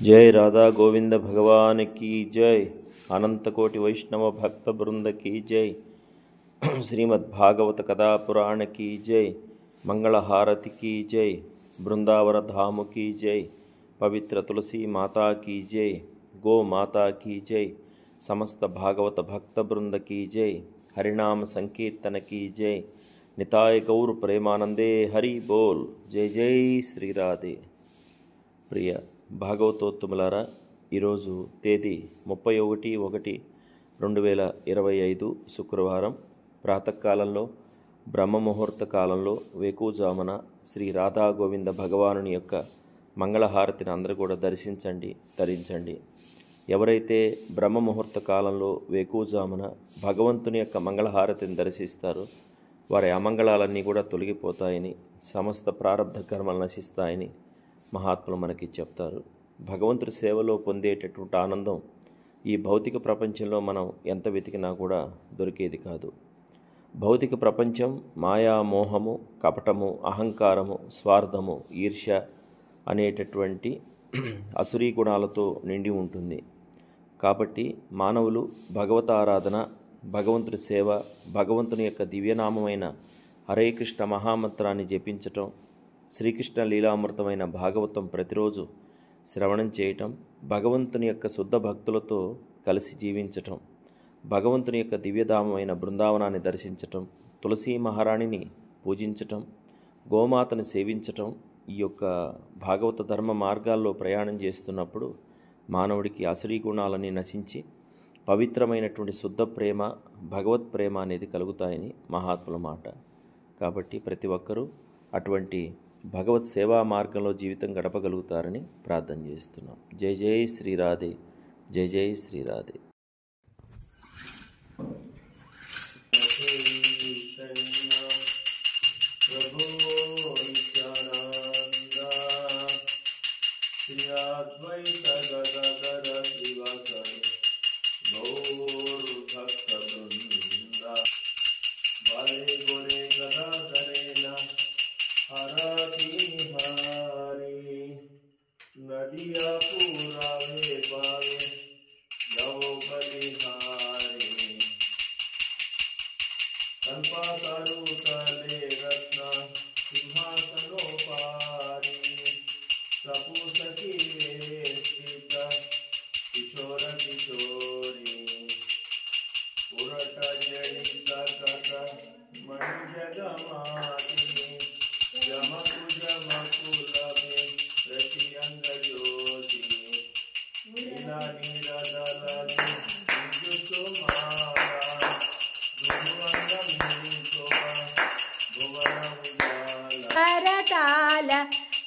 जय राधा गोविंद भगवान की जय। अनंत कोटि वैष्णव भक्त वृंद की जय। श्रीमद्भागवत कथा पुराण की जय। मंगल हारति की जय। वृंदावन धाम की जय। पवित्र तुलसी माता की जय। गो माता की जय। समस्त भागवत भक्त वृंद की जय। हरिनाम संकीर्तन की जय। निताय गौर प्रेमानंदे हरि बोल। जय जय श्री राधे। ప్రియ భాగవతోత్తములారా, ఈరోజు తేదీ 31/1/2025 శుక్రవారం ప్రాతకాలంలో బ్రహ్మముహూర్త కాలంలో వేకువజామున శ్రీ రాధా గోవింద భగవానుని యొక్క మంగళహారతిని అందరూ కూడా దర్శించండి, ధరించండి. ఎవరైతే బ్రహ్మముహూర్త కాలంలో వేకువజామున భగవంతుని యొక్క మంగళహారతిని దర్శిస్తారో వారి అమంగళాలన్నీ కూడా తొలగిపోతాయని, సమస్త ప్రారబ్ధ కర్మలు నశిస్తాయని మహాత్ములు మనకి చెప్తారు. భగవంతుడి సేవలో పొందేటటువంటి ఆనందం ఈ భౌతిక ప్రపంచంలో మనం ఎంత వెతికినా కూడా దొరికేది కాదు. భౌతిక ప్రపంచం మాయా, మోహము, కపటము, అహంకారము, స్వార్థము, ఈర్ష్య అనేటటువంటి అసురీ గుణాలతో నిండి ఉంటుంది. కాబట్టి మానవులు భగవత ఆరాధన, భగవంతుడి సేవ, భగవంతుని యొక్క దివ్యనామమైన హరే కృష్ణ మహామంత్రాన్ని జపించటం, శ్రీకృష్ణ లీలామృతమైన భాగవతం ప్రతిరోజు శ్రవణం చేయటం, భగవంతుని యొక్క శుద్ధ భక్తులతో కలిసి జీవించటం, భగవంతుని యొక్క దివ్యధామమైన బృందావనాన్ని దర్శించటం, తులసీ మహారాణిని పూజించటం, గోమాతను సేవించటం, ఈ యొక్క భాగవత ధర్మ మార్గాల్లో ప్రయాణం చేస్తున్నప్పుడు మానవుడికి అసురీ గుణాలని నశించి పవిత్రమైనటువంటి శుద్ధ ప్రేమ, భగవత్ ప్రేమ అనేది కలుగుతాయని మహాత్ముల మాట. కాబట్టి ప్రతి ఒక్కరూ అటువంటి భగవత్ సేవా మార్గంలో జీవితం గడపగలుగుతారని ప్రార్థన చేస్తున్నాం. జై జై శ్రీరాధే. జై జై శ్రీరాధే. नदिया पुरावे पावे गवो बलिहारी कल्पातरु तले रत्न सिंहासनो पारी सपूसकी वेष्टित किशोर किशोरी पुरट जडित कट मणि जगमातिनी जमकु जमकु लभे प्रतियंग ज्योति नीला नीला दलनि विद्युतो माला भुवंग मिलितोवा भुवन उजाला करताल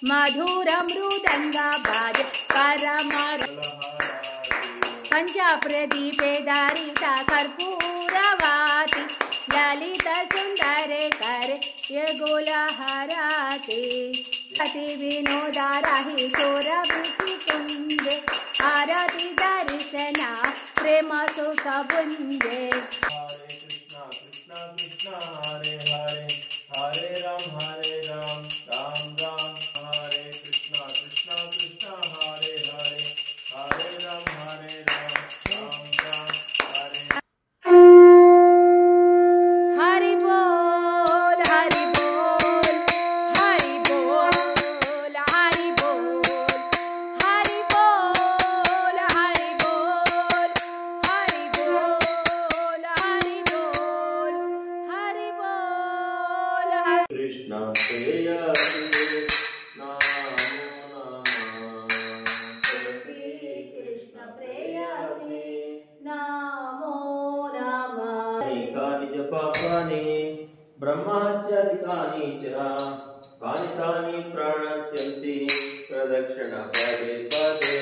मधुर मृदंग बाज परमर पंचा प्रदीपे दारिता कर्पूरवाति ललित सुंदर कर ये गोलहराते अति विनोदाराहि सोरभिति कुंजे आरति दर्शना प्रेम सुख बुंजे. हरे कृष्ण कृष्ण कृष्ण हरे हरे हरे राम राम राम हरे कृष्ण कृष्ण कृष्ण हरे हरे हरे राम राम राम हरे. हरि बोल हरि बोल हरि बोल हरि बोल हरि बोल हरि बोल हरि बोल हरि बोल हरि बोल. कृष्ण प्रेयसी नामो श्री कृष्ण प्रेयसी नमो नमः. कानि च पापानि ब्रह्मचर्यानि च कानि तानि प्रणश्यन्ति प्रदक्षिण पदे पदे.